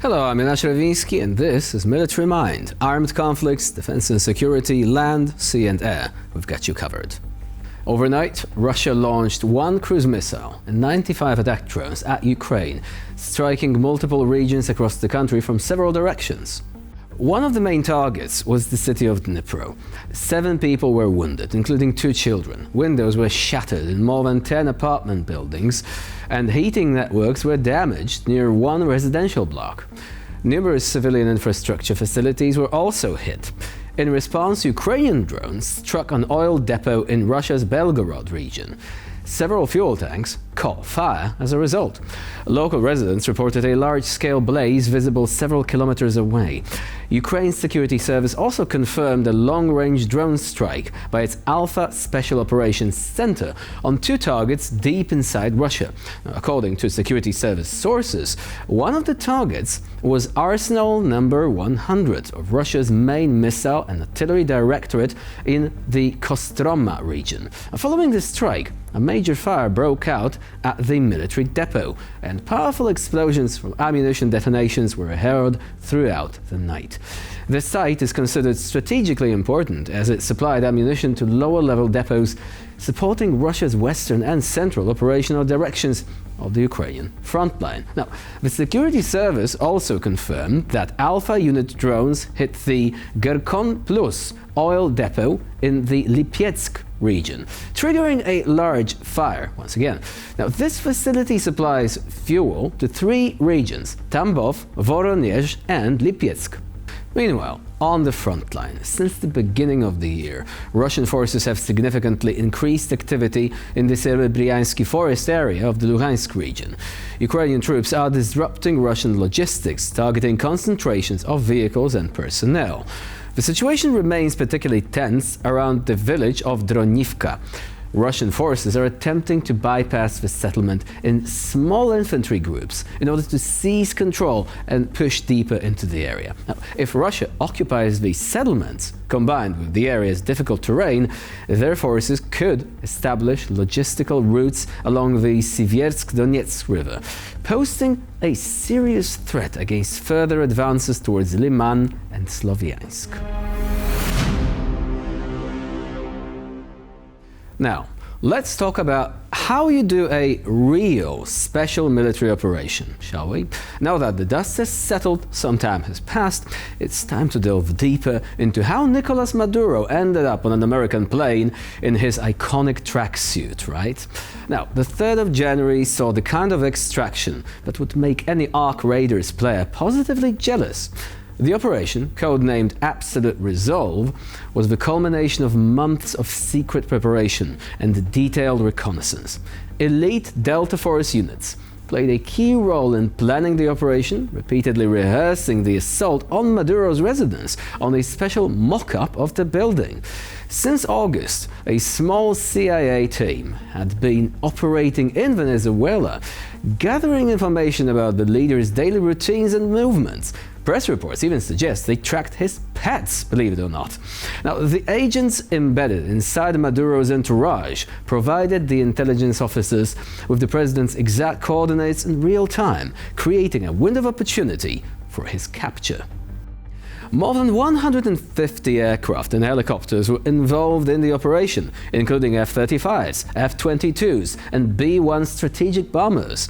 Hello, I'm Jonasz Rewiński and this is Military Mind. Armed conflicts, defense and security, land, sea and air. We've got you covered. Overnight, Russia launched 1 cruise missile and 95 attack drones at Ukraine, striking multiple regions across the country from several directions. One of the main targets was the city of Dnipro. 7 people were wounded, including 2 children. Windows were shattered in more than 10 apartment buildings, and heating networks were damaged near one residential block. Numerous civilian infrastructure facilities were also hit. In response, Ukrainian drones struck an oil depot in Russia's Belgorod region. Several fuel tanks caught fire as a result. Local residents reported a large-scale blaze visible several kilometers away. Ukraine's security service also confirmed a long-range drone strike by its Alpha Special Operations Center on 2 targets deep inside Russia. According to security service sources, one of the targets was Arsenal number 100 of Russia's main missile and artillery directorate in the Kostroma region. Following this strike, a major fire broke out at the military depot, and powerful explosions from ammunition detonations were heard throughout the night. The site is considered strategically important as it supplied ammunition to lower-level depots, supporting Russia's western and central operational directions of the Ukrainian Frontline. Now, the security service also confirmed that Alpha unit drones hit the Gerkon Plus oil depot in the Lipieck region, triggering a large fire once again. Now, this facility supplies fuel to 3 regions: Tambov, Voronezh and Lipieck. Meanwhile, on the front line, since the beginning of the year, Russian forces have significantly increased activity in the Serebryansky forest area of the Luhansk region. Ukrainian troops are disrupting Russian logistics, targeting concentrations of vehicles and personnel. The situation remains particularly tense around the village of Dronivka. Russian forces are attempting to bypass the settlement in small infantry groups in order to seize control and push deeper into the area. Now, if Russia occupies these settlements, combined with the area's difficult terrain, their forces could establish logistical routes along the Sieviersk-Donetsk River, posing a serious threat against further advances towards Liman and Sloviansk. Now, let's talk about how you do a real special military operation, shall we? Now that the dust has settled, some time has passed, it's time to delve deeper into how Nicolas Maduro ended up on an American plane in his iconic tracksuit, right? Now, the 3rd of January saw the kind of extraction that would make any Ark Raiders player positively jealous. The operation, codenamed Absolute Resolve, was the culmination of months of secret preparation and detailed reconnaissance. Elite Delta Force units played a key role in planning the operation, repeatedly rehearsing the assault on Maduro's residence on a special mock-up of the building. Since August, a small CIA team had been operating in Venezuela, gathering information about the leader's daily routines and movements. Press reports even suggest they tracked his pets, believe it or not. Now, the agents embedded inside Maduro's entourage provided the intelligence officers with the president's exact coordinates in real time, creating a window of opportunity for his capture. More than 150 aircraft and helicopters were involved in the operation, including F-35s, F-22s and B-1 strategic bombers.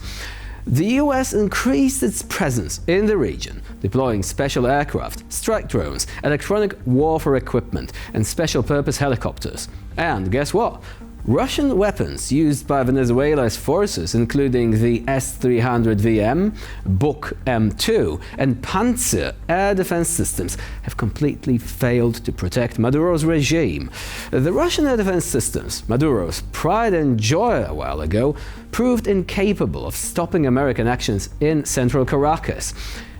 The US increased its presence in the region, deploying special aircraft, strike drones, electronic warfare equipment and special-purpose helicopters. And guess what? Russian weapons used by Venezuela's forces, including the S-300VM, Buk M2 and Panzer air defense systems, have completely failed to protect Maduro's regime. The Russian air defense systems, Maduro's pride and joy a while ago, proved incapable of stopping American actions in central Caracas.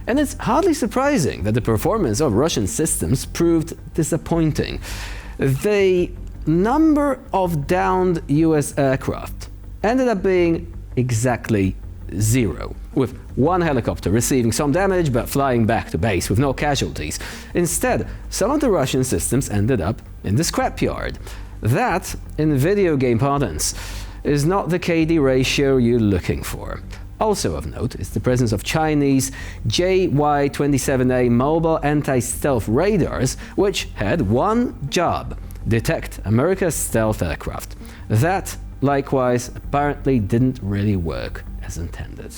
And it's hardly surprising that the performance of Russian systems proved disappointing. The number of downed US aircraft ended up being exactly 0, with 1 helicopter receiving some damage but flying back to base with no casualties. Instead, some of the Russian systems ended up in the scrapyard. That, in video game parlance, is not the KD ratio you're looking for. Also of note is the presence of Chinese JY-27A mobile anti-stealth radars, which had one job: detect America's stealth aircraft. That, likewise, apparently didn't really work as intended.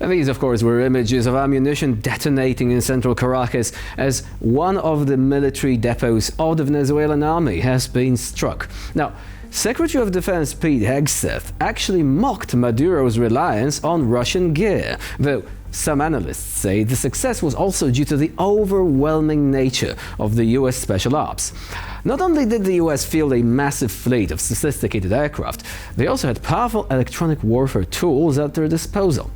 And these, of course, were images of ammunition detonating in central Caracas as one of the military depots of the Venezuelan army has been struck. Now, Secretary of Defense Pete Hegseth actually mocked Maduro's reliance on Russian gear, though some analysts say the success was also due to the overwhelming nature of the US Special Ops. Not only did the US field a massive fleet of sophisticated aircraft, they also had powerful electronic warfare tools at their disposal.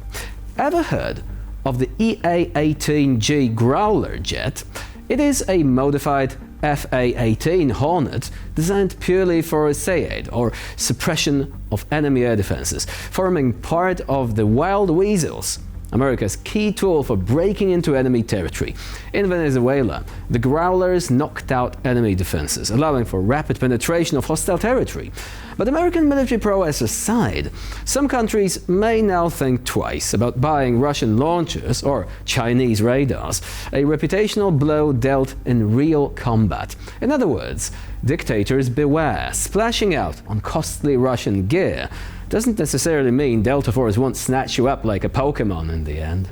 Ever heard of the EA-18G Growler jet? It is a modified FA-18 Hornet designed purely for SAED, or suppression of enemy air defenses, forming part of the Wild Weasels, America's key tool for breaking into enemy territory. In Venezuela, the Growlers knocked out enemy defenses, allowing for rapid penetration of hostile territory. But American military prowess aside, some countries may now think twice about buying Russian launchers or Chinese radars, a reputational blow dealt in real combat. In other words, dictators beware. Splashing out on costly Russian gear doesn't necessarily mean Delta Force won't snatch you up like a Pokemon in the end.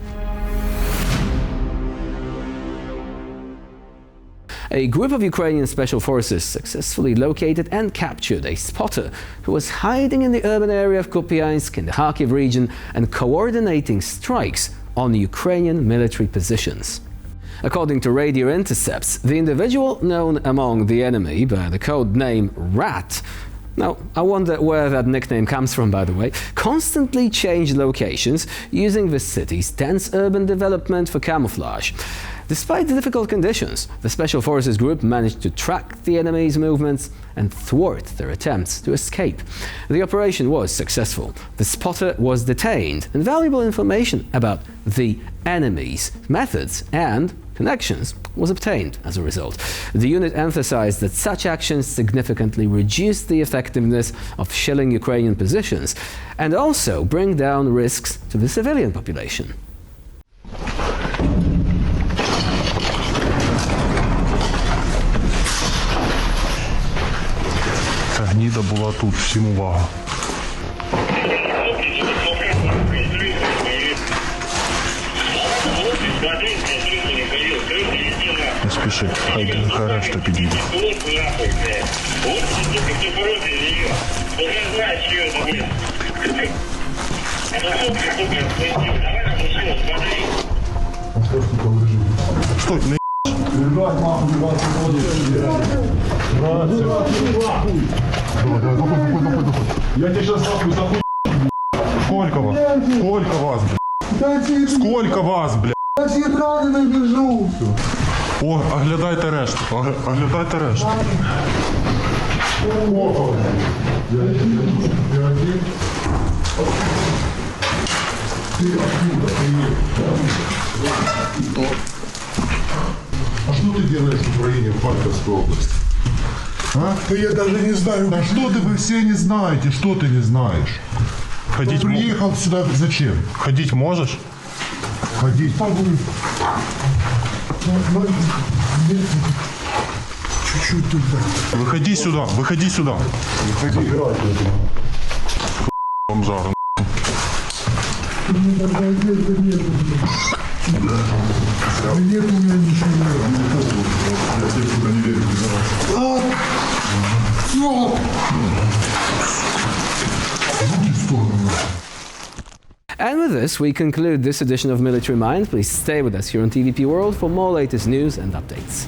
A group of Ukrainian Special Forces successfully located and captured a spotter who was hiding in the urban area of Kupiansk in the Kharkiv region and coordinating strikes on Ukrainian military positions. According to radio intercepts, the individual known among the enemy by the code name Rat, now, I wonder where that nickname comes from, by the way, constantly changed locations using the city's dense urban development for camouflage. Despite the difficult conditions, the Special Forces group managed to track the enemy's movements and thwart their attempts to escape. The operation was successful. The spotter was detained, and valuable information about the enemy's methods and connections was obtained as a result. The unit emphasized that such actions significantly reduced the effectiveness of shelling Ukrainian positions and also bring down risks to the civilian population. Ця гніда була тут, всім увага. Не спіши, хай решта підійде. Стой, не Я тебе сейчас захуй. Сколько вас? Сколько вас, блядь? Сколько вас, блядь? Я тебе правильно бежу. О, оглядайте решту. Оглядайте решту. А что ты делаешь в Украине, в Харьковской области? А? Да я даже не знаю. Да что вы все не знаете? Что ты не знаешь? Ходить Ты приехал сюда зачем? Ходить можешь? Ходить могу. Чуть-чуть туда. Выходи сюда, выходи сюда. Выходи. Бомжар. Нет у меня ничего. Я тебе сюда не верю. And with this, we conclude this edition of Military Mind. Please stay with us here on TVP World for more latest news and updates.